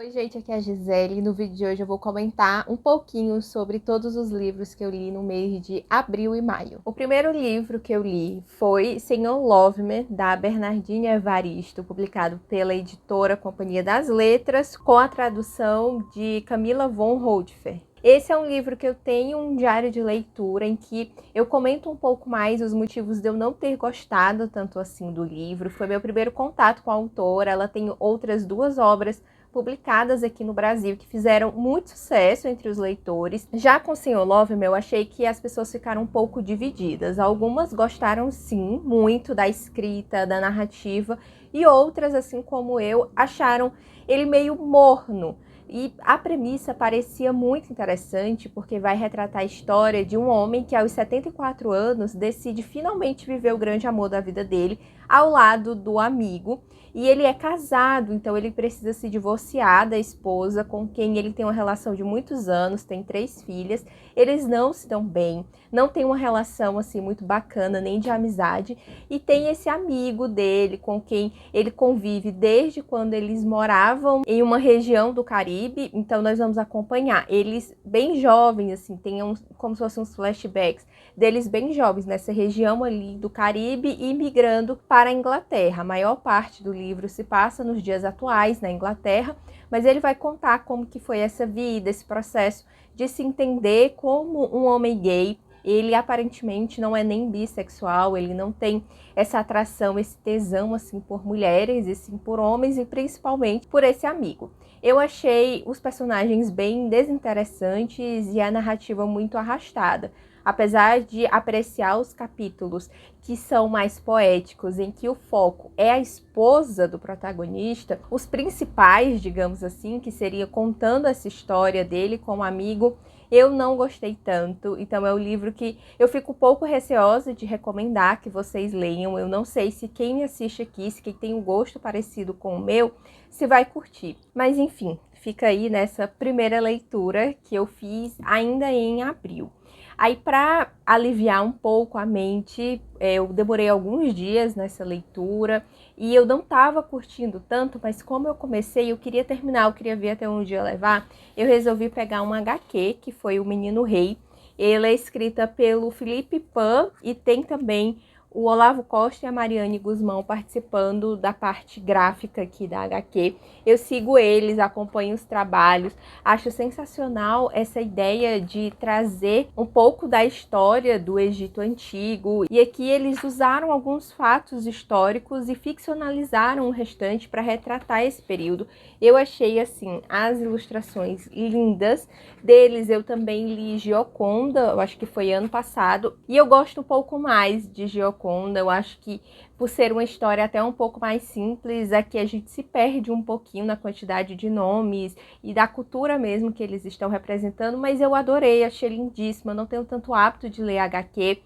Oi, gente, aqui é a Gisele e no vídeo de hoje eu vou comentar um pouquinho sobre todos os livros que eu li no mês de abril e maio. O primeiro livro que eu li foi Senhor Love-Me, da Bernardine Evaristo, publicado pela editora Companhia das Letras, com a tradução de Camila von Holdfer. Esse é um livro que eu tenho um diário de leitura em que eu comento um pouco mais os motivos de eu não ter gostado tanto assim do livro. Foi meu primeiro contato com a autora, ela tem outras duas obras publicadas aqui no Brasil, que fizeram muito sucesso entre os leitores. Já com o Senhor Love-Me, eu achei que as pessoas ficaram um pouco divididas. Algumas gostaram, sim, muito da escrita, da narrativa, e outras, assim como eu, acharam ele meio morno. E a premissa parecia muito interessante, porque vai retratar a história de um homem que aos 74 anos decide finalmente viver o grande amor da vida dele ao lado do amigo. E ele é casado, então ele precisa se divorciar da esposa, com quem ele tem uma relação de muitos anos, tem 3 filhas. Eles não se dão bem, não tem uma relação assim muito bacana, nem de amizade. E tem esse amigo dele, com quem ele convive desde quando eles moravam em uma região do Caribe. Então nós vamos acompanhar eles bem jovens, assim, tem como se fossem uns flashbacks deles bem jovens nessa região ali do Caribe e migrando para a Inglaterra. A maior parte do livro se passa nos dias atuais na Inglaterra, mas ele vai contar como que foi essa vida, esse processo de se entender como um homem gay. Ele aparentemente não é nem bissexual, ele não tem essa atração, esse tesão assim por mulheres e sim por homens, e principalmente por esse amigo. Eu achei os personagens bem desinteressantes e a narrativa muito arrastada. Apesar de apreciar os capítulos que são mais poéticos, em que o foco é a esposa do protagonista, os principais, digamos assim, que seria contando essa história dele como amigo, eu não gostei tanto. Então é um livro que eu fico um pouco receosa de recomendar que vocês leiam. Eu não sei se quem me assiste aqui, se quem tem um gosto parecido com o meu, se vai curtir. Mas enfim, fica aí nessa primeira leitura que eu fiz ainda em abril. Aí, para aliviar um pouco a mente, eu demorei alguns dias nessa leitura e eu não estava curtindo tanto, mas como eu comecei, eu queria terminar, eu queria ver até onde ia levar, eu resolvi pegar um HQ, que foi O Menino Rei. Ela é escrita pelo Felipe Pan e tem também o Olavo Costa e a Mariane Guzmão participando da parte gráfica aqui da HQ. Eu sigo eles, acompanho os trabalhos, acho sensacional essa ideia de trazer um pouco da história do Egito Antigo. E aqui eles usaram alguns fatos históricos e ficcionalizaram o restante para retratar esse período. Eu achei, assim, as ilustrações lindas deles. Eu também li Gioconda, eu acho que foi ano passado, e eu gosto um pouco mais de Gioconda. Eu acho que, por ser uma história até um pouco mais simples, aqui a gente se perde um pouquinho na quantidade de nomes e da cultura mesmo que eles estão representando, mas eu adorei, achei lindíssima. Não tenho tanto hábito de ler HQ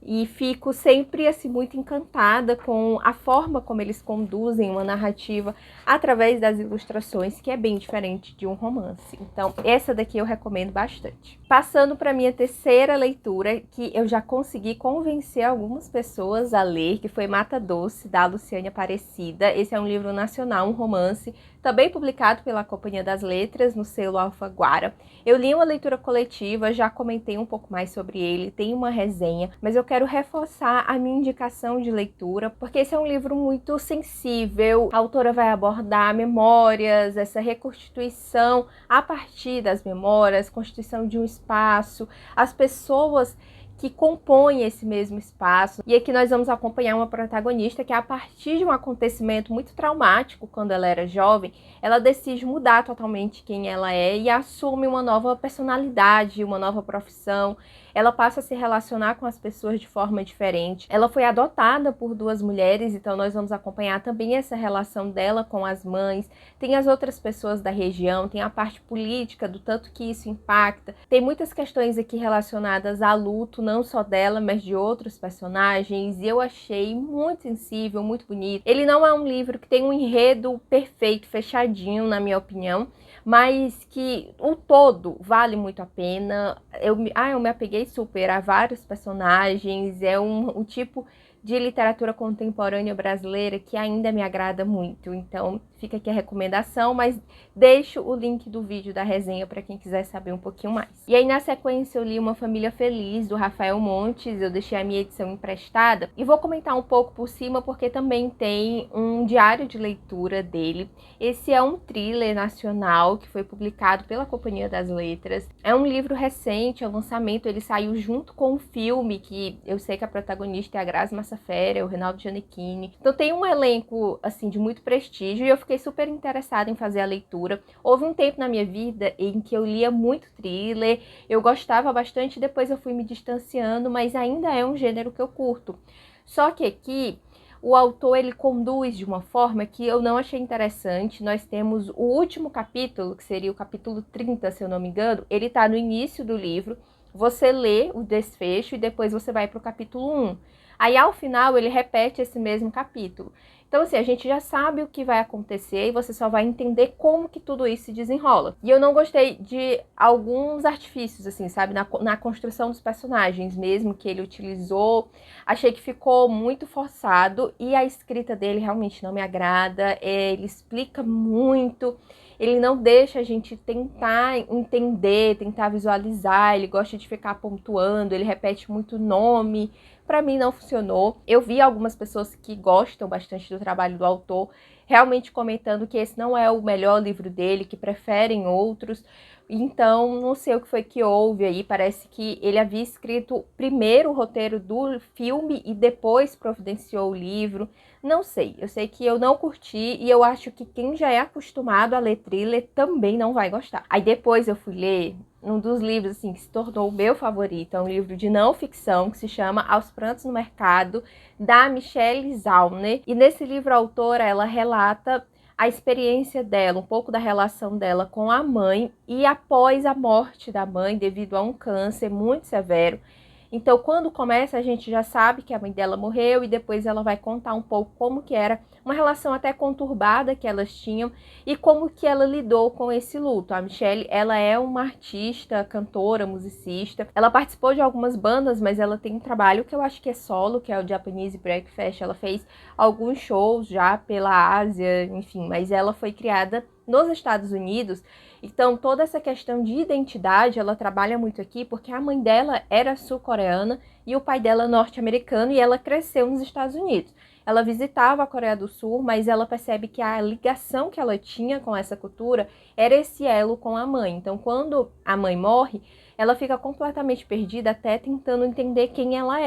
e fico sempre assim muito encantada com a forma como eles conduzem uma narrativa através das ilustrações, que é bem diferente de um romance. Então, essa daqui eu recomendo bastante. Passando para minha terceira leitura, que eu já consegui convencer algumas pessoas a ler, que foi Mata Doce, da Luciane Aparecida. Esse é um livro nacional, um romance, também publicado pela Companhia das Letras, no selo Alfaguara. Eu li uma leitura coletiva, já comentei um pouco mais sobre ele, tem uma resenha, mas eu quero reforçar a minha indicação de leitura, porque esse é um livro muito sensível. A autora vai abordar memórias, essa reconstituição a partir das memórias, constituição de um espaço, as pessoas que compõem esse mesmo espaço. E aqui nós vamos acompanhar uma protagonista que, a partir de um acontecimento muito traumático quando ela era jovem, ela decide mudar totalmente quem ela é e assume uma nova personalidade, uma nova profissão. Ela passa a se relacionar com as pessoas de forma diferente. Ela foi adotada por 2 mulheres, então nós vamos acompanhar também essa relação dela com as mães. Tem as outras pessoas da região, tem a parte política, do tanto que isso impacta. Tem muitas questões aqui relacionadas a luto, não só dela, mas de outros personagens, e eu achei muito sensível, muito bonito. Ele não é um livro que tem um enredo perfeito, fechadinho, na minha opinião, mas que o todo vale muito a pena. Eu me apeguei super a vários personagens, é um tipo de literatura contemporânea brasileira que ainda me agrada muito, então fica aqui a recomendação, mas deixo o link do vídeo da resenha para quem quiser saber um pouquinho mais. E aí, na sequência, eu li Uma Família Feliz, do Rafael Montes. Eu deixei a minha edição emprestada e vou comentar um pouco por cima, porque também tem um diário de leitura dele. Esse é um thriller nacional que foi publicado pela Companhia das Letras. É um livro recente, é um lançamento, ele saiu junto com um filme, que eu sei que a protagonista é a Grazi Massafera, o Reinaldo Gianecchini. Então tem um elenco, assim, de muito prestígio, e eu fiquei super interessada em fazer a leitura. Houve um tempo na minha vida em que eu lia muito thriller, eu gostava bastante, depois eu fui me distanciando, mas ainda é um gênero que eu curto. Só que aqui o autor, ele conduz de uma forma que eu não achei interessante. Nós temos o último capítulo, que seria o capítulo 30, se eu não me engano, ele está no início do livro. Você lê o desfecho e depois você vai para o capítulo 1. Aí, ao final, ele repete esse mesmo capítulo. Então, assim, a gente já sabe o que vai acontecer e você só vai entender como que tudo isso se desenrola. E eu não gostei de alguns artifícios, assim, sabe? Na construção dos personagens mesmo, que ele utilizou. Achei que ficou muito forçado e a escrita dele realmente não me agrada. Ele explica muito, ele não deixa a gente tentar entender, tentar visualizar. Ele gosta de ficar pontuando, ele repete muito nome. Pra mim não funcionou. Eu vi algumas pessoas que gostam bastante do trabalho do autor realmente comentando que esse não é o melhor livro dele, que preferem outros. Então, não sei o que foi que houve aí. Parece que ele havia escrito primeiro o roteiro do filme e depois providenciou o livro. Não sei. Eu sei que eu não curti e eu acho que quem já é acostumado a ler thriller também não vai gostar. Aí depois eu fui ler um dos livros, assim, que se tornou o meu favorito. É um livro de não ficção que se chama Aos Prantos no Mercado, da Michelle Zauner. E nesse livro a autora, ela relata a experiência dela, um pouco da relação dela com a mãe e após a morte da mãe devido a um câncer muito severo. Então, quando começa, a gente já sabe que a mãe dela morreu e depois ela vai contar um pouco como que era uma relação até conturbada que elas tinham e como que ela lidou com esse luto. A Michelle, ela é uma artista, cantora, musicista. Ela participou de algumas bandas, mas ela tem um trabalho que eu acho que é solo, que é o Japanese Breakfast. Ela fez alguns shows já pela Ásia, enfim, mas ela foi criada nos Estados Unidos. Então, toda essa questão de identidade, ela trabalha muito aqui, porque a mãe dela era sul-coreana e o pai dela norte-americano, e ela cresceu nos Estados Unidos. Ela visitava a Coreia do Sul, mas ela percebe que a ligação que ela tinha com essa cultura era esse elo com a mãe. Então, quando a mãe morre, ela fica completamente perdida, até tentando entender quem ela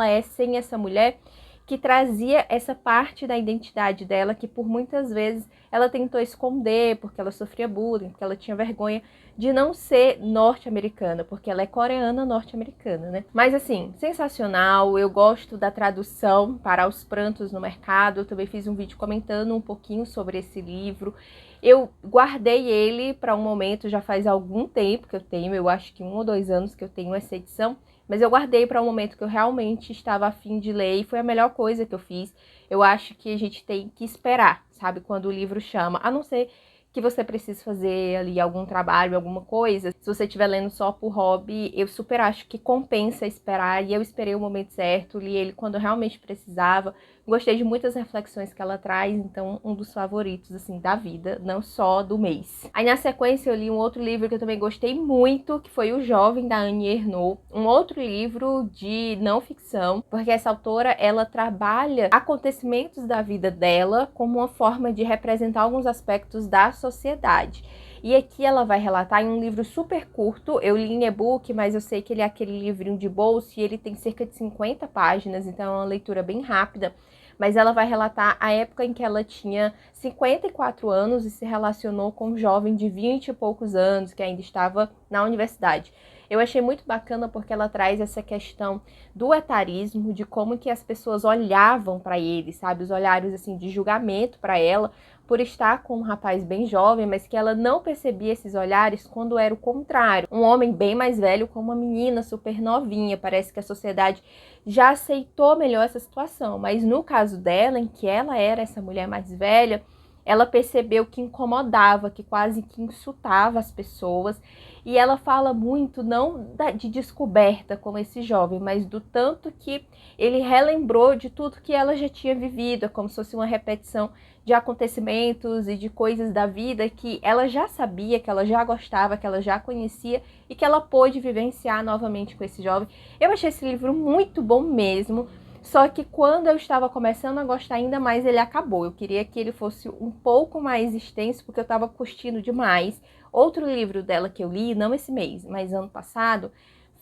é sem essa mulher que trazia essa parte da identidade dela que por muitas vezes ela tentou esconder, porque ela sofria bullying, porque ela tinha vergonha de não ser norte-americana, porque ela é coreana norte-americana, né? Mas assim, sensacional, eu gosto da tradução para Os Prantos no Mercado. Eu também fiz um vídeo comentando um pouquinho sobre esse livro. Eu guardei ele para um momento, já faz algum tempo que eu tenho, eu acho que 1 ou 2 anos que eu tenho essa edição, mas eu guardei para um momento que eu realmente estava a fim de ler e foi a melhor coisa que eu fiz. Eu acho que a gente tem que esperar, sabe, quando o livro chama, a não ser que você precise fazer ali algum trabalho, alguma coisa. Se você estiver lendo só por hobby, eu super acho que compensa esperar, e eu esperei o momento certo, li ele quando eu realmente precisava. Gostei de muitas reflexões que ela traz, então um dos favoritos, assim, da vida, não só do mês. Aí na sequência eu li um outro livro que eu também gostei muito, que foi O Jovem, da Annie Ernaux, um outro livro de não ficção, porque essa autora, ela trabalha acontecimentos da vida dela como uma forma de representar alguns aspectos da sociedade. E aqui ela vai relatar em um livro super curto. Eu li em e-book, mas eu sei que ele é aquele livrinho de bolso e ele tem cerca de 50 páginas, então é uma leitura bem rápida. Mas ela vai relatar a época em que ela tinha 54 anos e se relacionou com um jovem de 20 e poucos anos, que ainda estava na universidade. Eu achei muito bacana porque ela traz essa questão do etarismo, de como que as pessoas olhavam para ele, sabe? Os olhares, assim, de julgamento para ela, por estar com um rapaz bem jovem, mas que ela não percebia esses olhares quando era o contrário. Um homem bem mais velho com uma menina super novinha. Parece que a sociedade já aceitou melhor essa situação, mas no caso dela, em que ela era essa mulher mais velha, ela percebeu que incomodava, que quase que insultava as pessoas. E ela fala muito, não de descoberta como esse jovem, mas do tanto que ele relembrou de tudo que ela já tinha vivido, é como se fosse uma repetição de acontecimentos e de coisas da vida que ela já sabia, que ela já gostava, que ela já conhecia e que ela pôde vivenciar novamente com esse jovem. Eu achei esse livro muito bom mesmo, só que quando eu estava começando a gostar ainda mais, ele acabou. Eu queria que ele fosse um pouco mais extenso, porque eu estava curtindo demais. Outro livro dela que eu li, não esse mês, mas ano passado,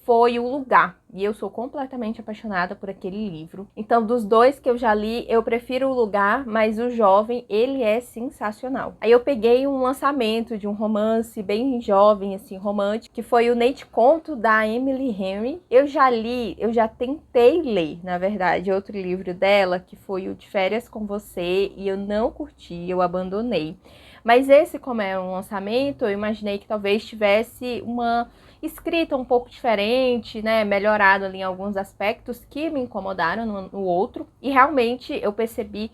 foi O Lugar. E eu sou completamente apaixonada por aquele livro. Então, dos dois que eu já li, eu prefiro O Lugar, mas O Jovem, ele é sensacional. Aí eu peguei um lançamento de um romance bem jovem, assim, romântico, que foi o Nate Conto, da Emily Henry. Eu já li, eu já tentei ler, na verdade, outro livro dela, que foi o De Férias com Você, e eu não curti, eu abandonei. Mas esse, como é um lançamento, eu imaginei que talvez tivesse uma escrita um pouco diferente, né, melhorado ali em alguns aspectos que me incomodaram no outro, e realmente eu percebi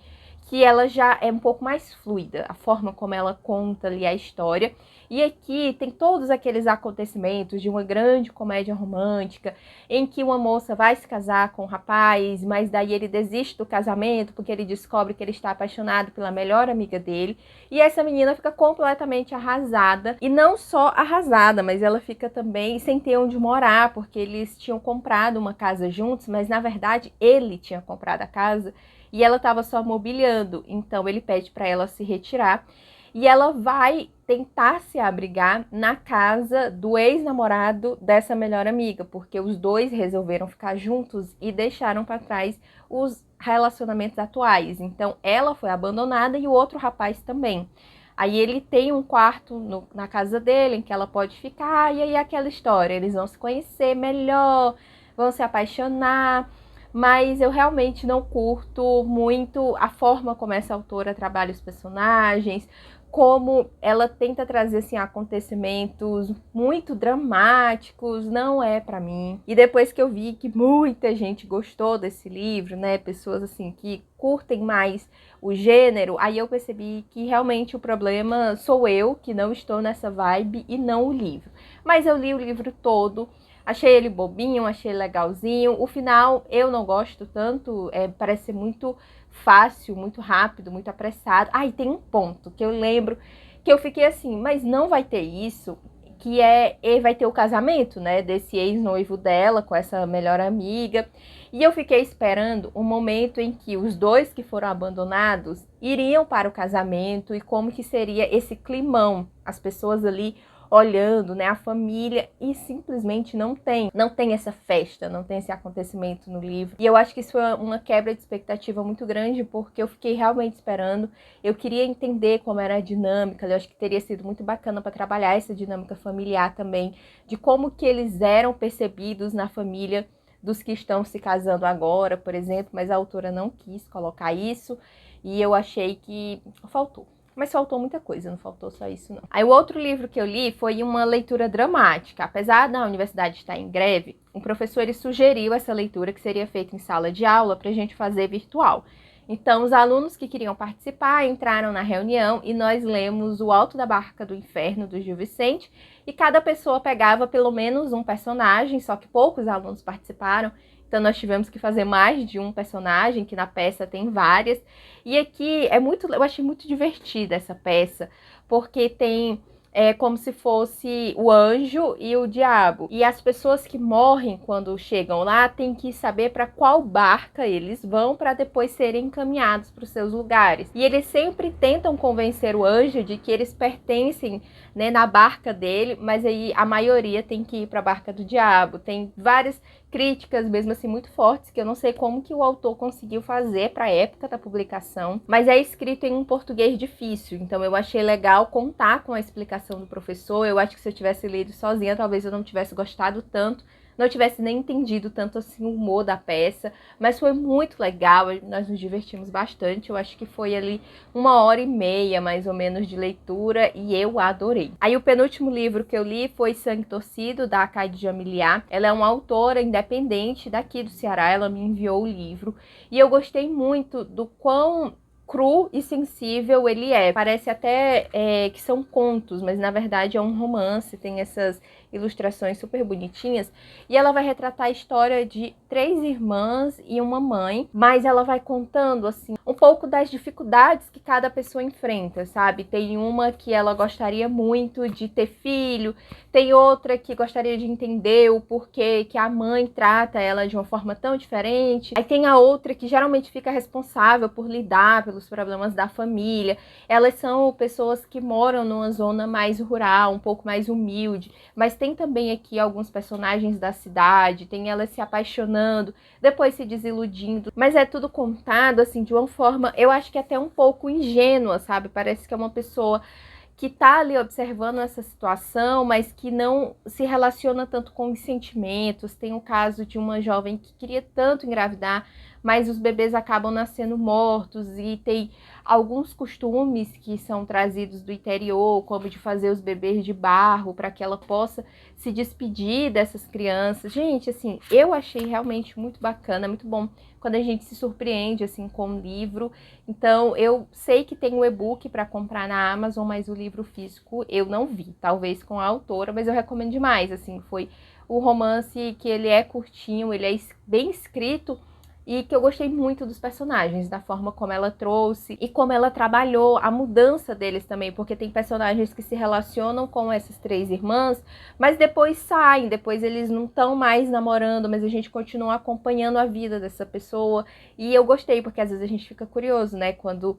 que ela já é um pouco mais fluida, a forma como ela conta ali a história. E aqui tem todos aqueles acontecimentos de uma grande comédia romântica, em que uma moça vai se casar com um rapaz, mas daí ele desiste do casamento porque ele descobre que ele está apaixonado pela melhor amiga dele, e essa menina fica completamente arrasada, e não só arrasada, mas ela fica também sem ter onde morar, porque eles tinham comprado uma casa juntos, mas na verdade ele tinha comprado a casa e ela estava só mobiliando, então ele pede para ela se retirar e ela vai tentar se abrigar na casa do ex-namorado dessa melhor amiga, porque os dois resolveram ficar juntos e deixaram para trás os relacionamentos atuais. Então ela foi abandonada e o outro rapaz também. Aí ele tem um quarto na casa dele em que ela pode ficar, e aí aquela história, eles vão se conhecer melhor, vão se apaixonar. Mas eu realmente não curto muito a forma como essa autora trabalha os personagens, como ela tenta trazer assim acontecimentos muito dramáticos, não é para mim. E depois que eu vi que muita gente gostou desse livro, né, pessoas assim que curtem mais o gênero, aí eu percebi que realmente o problema sou eu, que não estou nessa vibe, e não o livro. Mas eu li o livro todo. Achei ele bobinho, achei legalzinho. O final eu não gosto tanto, parece ser muito fácil, muito rápido, muito apressado. Ah, e tem um ponto que eu lembro que eu fiquei assim, mas não vai ter isso, que vai ter o casamento, né, desse ex-noivo dela com essa melhor amiga. E eu fiquei esperando um momento em que os dois que foram abandonados iriam para o casamento e como que seria esse climão, as pessoas ali olhando, né, a família, e simplesmente não tem essa festa, não tem esse acontecimento no livro. E eu acho que isso foi uma quebra de expectativa muito grande, porque eu fiquei realmente esperando, eu queria entender como era a dinâmica, eu acho que teria sido muito bacana para trabalhar essa dinâmica familiar também, de como que eles eram percebidos na família dos que estão se casando agora, por exemplo, mas a autora não quis colocar isso, e eu achei que faltou. Mas faltou muita coisa, não faltou só isso, não. Aí o outro livro que eu li foi uma leitura dramática. Apesar da universidade estar em greve, o professor ele sugeriu essa leitura que seria feita em sala de aula para a gente fazer virtual. Então, os alunos que queriam participar entraram na reunião e nós lemos O Alto da Barca do Inferno, do Gil Vicente, e cada pessoa pegava pelo menos um personagem, só que poucos alunos participaram. Então nós tivemos que fazer mais de um personagem, que na peça tem várias. E aqui eu achei muito divertida essa peça, porque tem como se fosse o anjo e o diabo. E as pessoas que morrem quando chegam lá têm que saber para qual barca eles vão para depois serem encaminhados para os seus lugares. E eles sempre tentam convencer o anjo de que eles pertencem, né, na barca dele, mas aí a maioria tem que ir para a barca do diabo. Tem várias críticas mesmo assim muito fortes, que eu não sei como que o autor conseguiu fazer para a época da publicação, mas é escrito em um português difícil, então eu achei legal contar com a explicação do professor. Eu acho que se eu tivesse lido sozinha, talvez eu não tivesse gostado tanto, não tivesse nem entendido tanto assim o humor da peça, mas foi muito legal, nós nos divertimos bastante. Eu acho que foi ali 1h30 mais ou menos de leitura e eu adorei. Aí o penúltimo livro que eu li foi Sangue Torcido, da Caide Jamiliar. Ela é uma autora independente daqui do Ceará, ela me enviou o livro e eu gostei muito do quão cru e sensível ele é. Parece até que são contos, mas na verdade é um romance, tem essas ilustrações super bonitinhas. E ela vai retratar a história de 3 irmãs e uma mãe, mas ela vai contando, assim, um pouco das dificuldades que cada pessoa enfrenta, sabe? Tem uma que ela gostaria muito de ter filho, tem outra que gostaria de entender o porquê que a mãe trata ela de uma forma tão diferente. Aí tem a outra que geralmente fica responsável por lidar pelos problemas da família. Elas são pessoas que moram numa zona mais rural, um pouco mais humilde, mas tem também aqui alguns personagens da cidade, tem elas se apaixonando, depois se desiludindo, mas é tudo contado assim de uma forma, eu acho que até um pouco ingênua, sabe? Parece que é uma pessoa que tá ali observando essa situação, mas que não se relaciona tanto com os sentimentos. Tem o caso de uma jovem que queria tanto engravidar, mas os bebês acabam nascendo mortos, e tem alguns costumes que são trazidos do interior, como de fazer os bebês de barro para que ela possa se despedir dessas crianças. Gente, assim, eu achei realmente muito bacana, muito bom quando a gente se surpreende assim com um livro. Então, eu sei que tem o e-book para comprar na Amazon, mas o livro físico eu não vi, talvez com a autora, mas eu recomendo demais, assim, foi o romance que ele é curtinho, ele é bem escrito, e que eu gostei muito dos personagens, da forma como ela trouxe e como ela trabalhou a mudança deles também, porque tem personagens que se relacionam com essas 3 irmãs, mas depois saem, depois eles não estão mais namorando, mas a gente continua acompanhando a vida dessa pessoa. E eu gostei, porque às vezes a gente fica curioso, né, quando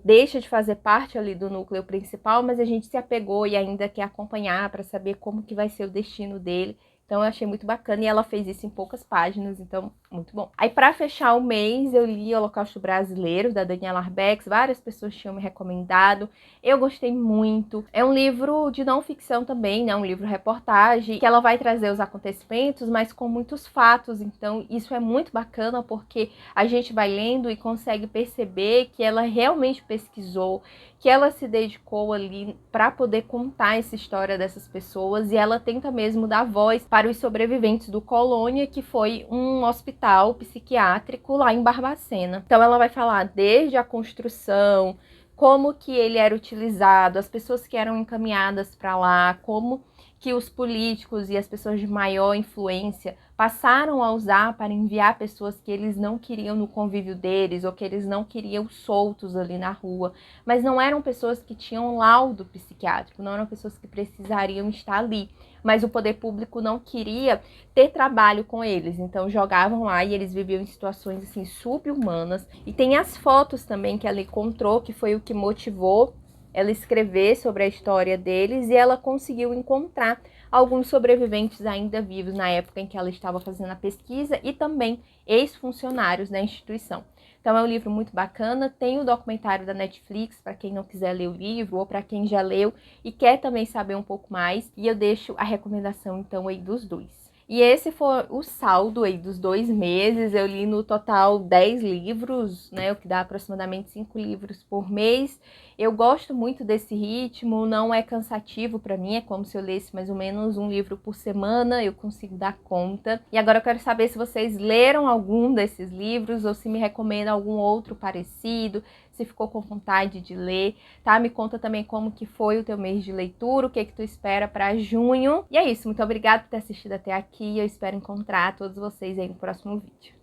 deixa de fazer parte ali do núcleo principal, mas a gente se apegou e ainda quer acompanhar para saber como que vai ser o destino dele. Então eu achei muito bacana, e ela fez isso em poucas páginas, então muito bom. Aí para fechar o mês eu li Holocausto Brasileiro, da Daniela Arbex, várias pessoas tinham me recomendado, eu gostei muito. É um livro de não ficção também, né, um livro reportagem, que ela vai trazer os acontecimentos, mas com muitos fatos, então isso é muito bacana, porque a gente vai lendo e consegue perceber que ela realmente pesquisou, que ela se dedicou ali para poder contar essa história dessas pessoas, e ela tenta mesmo dar voz para os sobreviventes do Colônia, que foi um hospital psiquiátrico lá em Barbacena. Então ela vai falar desde a construção, como que ele era utilizado, as pessoas que eram encaminhadas para lá, como que os políticos e as pessoas de maior influência passaram a usar para enviar pessoas que eles não queriam no convívio deles, ou que eles não queriam soltos ali na rua, mas não eram pessoas que tinham laudo psiquiátrico, não eram pessoas que precisariam estar ali, mas o poder público não queria ter trabalho com eles, então jogavam lá e eles viviam em situações assim subhumanas. E tem as fotos também que ela encontrou, que foi o que motivou ela escrever sobre a história deles, e ela conseguiu encontrar alguns sobreviventes ainda vivos na época em que ela estava fazendo a pesquisa, e também ex-funcionários da instituição. Então é um livro muito bacana, tem o documentário da Netflix para quem não quiser ler o livro, ou para quem já leu e quer também saber um pouco mais, e eu deixo a recomendação então aí dos dois. E esse foi o saldo aí dos 2 meses. Eu li no total 10 livros, né? O que dá aproximadamente 5 livros por mês. Eu gosto muito desse ritmo, não é cansativo para mim, é como se eu lesse mais ou menos um livro por semana, eu consigo dar conta. E agora eu quero saber se vocês leram algum desses livros, ou se me recomendam algum outro parecido, se ficou com vontade de ler, tá? Me conta também como que foi o teu mês de leitura, o que que tu espera para junho. E é isso, muito obrigada por ter assistido até aqui, eu espero encontrar todos vocês aí no próximo vídeo.